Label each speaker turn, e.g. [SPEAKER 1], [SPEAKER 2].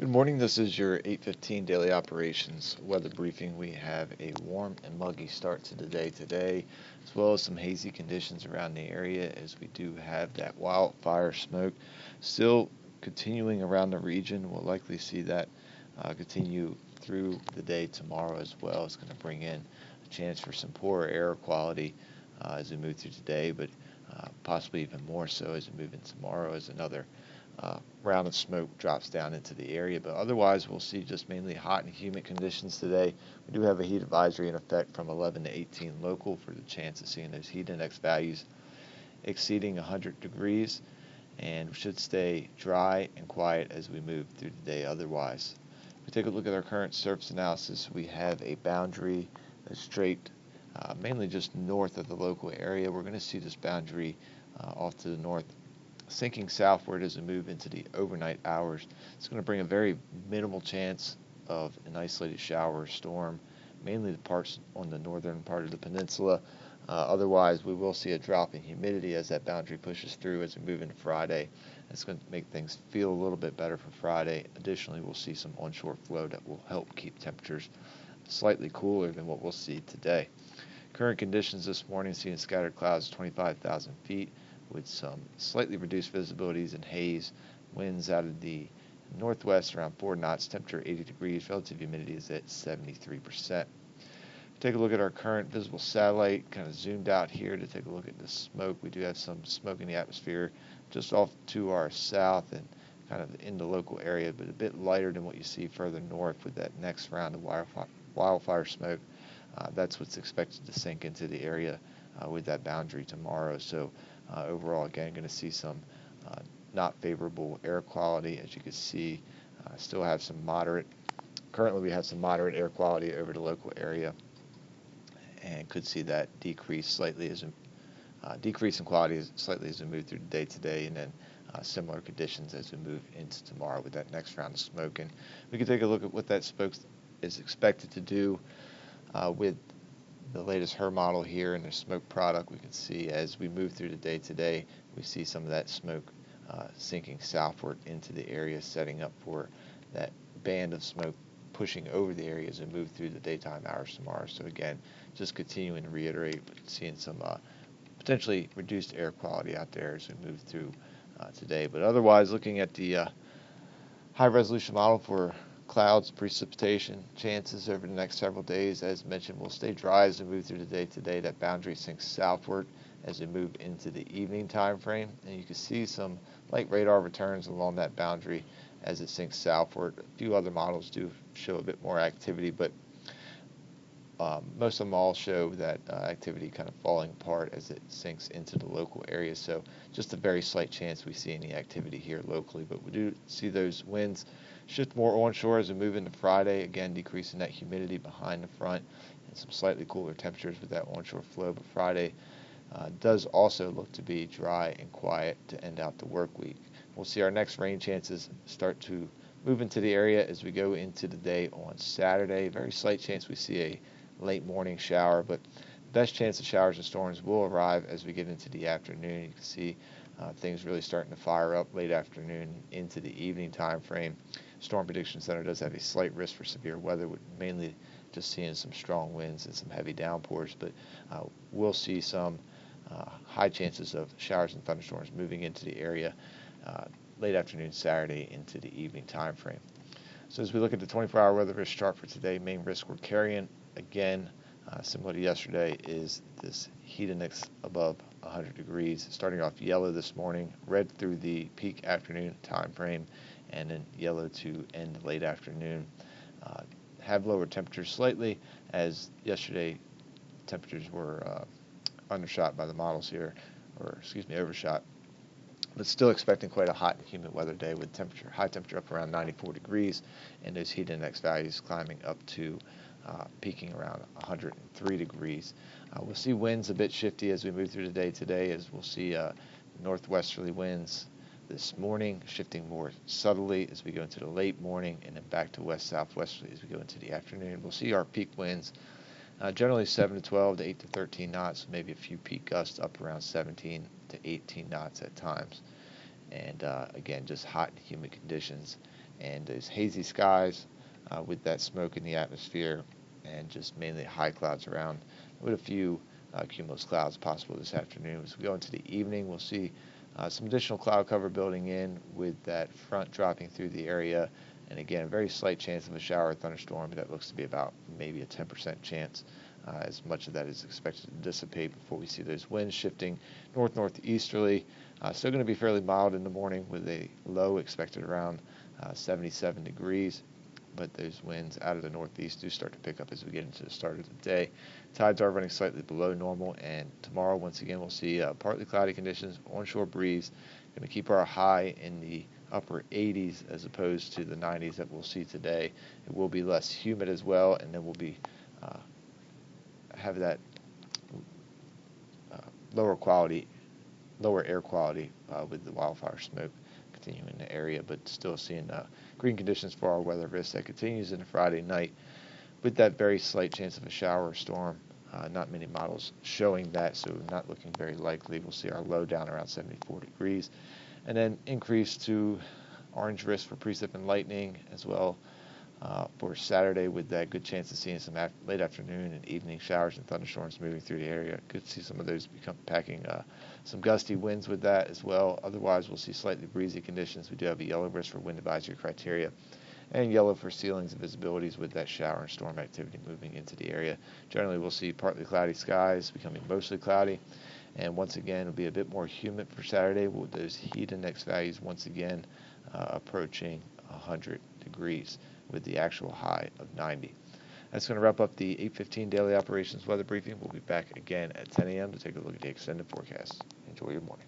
[SPEAKER 1] Good morning. This is your 8:15 daily operations weather briefing. We have a warm and muggy start to the day today, as well as some hazy conditions around the area as we do have that wildfire smoke still continuing around the region. We'll likely see that continue through the day tomorrow as well. It's going to bring in a chance for some poorer air quality as we move through today, but possibly even more so as we move into tomorrow as another round of smoke drops down into the area. But otherwise, we'll see just mainly hot and humid conditions today. We do have a heat advisory in effect from 11 to 18 local for the chance of seeing those heat index values exceeding 100 degrees, and we should stay dry and quiet as we move through the day otherwise. If we take a look at our current surface analysis, we have a boundary that's straight mainly just north of the local area. We're going to see this boundary off to the north sinking southward as we move into the overnight hours. It's going to bring a very minimal chance of an isolated shower or storm, mainly the parts on the northern part of the peninsula. Otherwise, we will see a drop in humidity as that boundary pushes through as we move into Friday. It's going to make things feel a little bit better for Friday. Additionally, we'll see some onshore flow that will help keep temperatures slightly cooler than what we'll see today. Current conditions this morning, seeing scattered clouds 25,000 feet with some slightly reduced visibilities and haze. Winds out of the northwest around 4 knots, temperature 80 degrees, relative humidity is at 73%. Take a look at our current visible satellite, kind of zoomed out here to take a look at the smoke. We do have some smoke in the atmosphere just off to our south and kind of in the local area, but a bit lighter than what you see further north with that next round of wildfire smoke. That's what's expected to sink into the area with that boundary tomorrow. So overall, again, going to see some not favorable air quality. As you can see, still have some moderate. Currently, we have some moderate air quality over the local area, and could see that decrease in quality slightly as we move through the day today, and then similar conditions as we move into tomorrow with that next round of smoke. And we can take a look at what that smoke is expected to do with the latest HER model here and the smoke product. We can see as we move through the day today, we see some of that smoke sinking southward into the area, setting up for that band of smoke pushing over the area as we move through the daytime hours tomorrow. So again, just continuing to reiterate, seeing some potentially reduced air quality out there as we move through today. But otherwise, looking at the high resolution model for clouds, precipitation chances over the next several days. As mentioned, we'll stay dry as we move through the day today. That boundary sinks southward as we move into the evening time frame, and you can see some light radar returns along that boundary as it sinks southward. A few other models do show a bit more activity, but most of them all show that activity kind of falling apart as it sinks into the local area. So just a very slight chance we see any activity here locally, but we do see those winds shift more onshore as we move into Friday, again decreasing that humidity behind the front and some slightly cooler temperatures with that onshore flow. But Friday does also look to be dry and quiet to end out the work week. We'll see our next rain chances start to move into the area as we go into the day on Saturday. Very slight chance we see a late morning shower, but best chance of showers and storms will arrive as we get into the afternoon. You can see things really starting to fire up late afternoon into the evening time frame. Storm Prediction Center does have a slight risk for severe weather, with mainly just seeing some strong winds and some heavy downpours, but we'll see some high chances of showers and thunderstorms moving into the area late afternoon Saturday into the evening time frame. So as we look at the 24-hour weather risk chart for today, main risk we're carrying, again, similar to yesterday, is this heat index above 100 degrees, starting off yellow this morning, red through the peak afternoon time frame, and then yellow to end late afternoon. Have lower temperatures slightly, as yesterday temperatures were undershot by the models here, overshot. But still expecting quite a hot and humid weather day with high temperature up around 94 degrees, and those heat index values climbing up to peaking around 103 degrees. We'll see winds a bit shifty as we move through the day today, as we'll see northwesterly winds this morning, shifting more subtly as we go into the late morning, and then back to west-southwesterly as we go into the afternoon. We'll see our peak winds generally 7 to 12 to 8 to 13 knots, maybe a few peak gusts up around 17 to 18 knots at times. And again, just hot and humid conditions and those hazy skies with that smoke in the atmosphere, and just mainly high clouds around with a few cumulus clouds possible this afternoon. As we go into the evening, we'll see some additional cloud cover building in with that front dropping through the area. And again, a very slight chance of a shower or thunderstorm. That looks to be about maybe a 10% chance. As much of that is expected to dissipate before we see those winds shifting northeasterly. Still going to be fairly mild in the morning with a low expected around 77 degrees. But those winds out of the northeast do start to pick up as we get into the start of the day. Tides are running slightly below normal, and tomorrow, once again, we'll see partly cloudy conditions, onshore breeze. Going to keep our high in the upper 80s as opposed to the 90s that we'll see today. It will be less humid as well, and then we'll be have that lower air quality with the wildfire smoke continuing in the area, but still seeing green conditions for our weather risk that continues into Friday night with that very slight chance of a shower or storm. Not many models showing that, so not looking very likely. We'll see our low down around 74 degrees, and then increase to orange risk for precip and lightning as well for Saturday, with that good chance of seeing some late afternoon and evening showers and thunderstorms moving through the area. Could see some of those become packing some gusty winds with that as well. Otherwise, we'll see slightly breezy conditions. We do have a yellow risk for wind advisory criteria, and yellow for ceilings and visibilities with that shower and storm activity moving into the area. Generally, we'll see partly cloudy skies becoming mostly cloudy, and once again, it'll be a bit more humid for Saturday with those heat index values once again approaching 100 degrees with the actual high of 90. That's going to wrap up the 8:15 daily operations weather briefing. We'll be back again at 10 a.m. to take a look at the extended forecast. Enjoy your morning.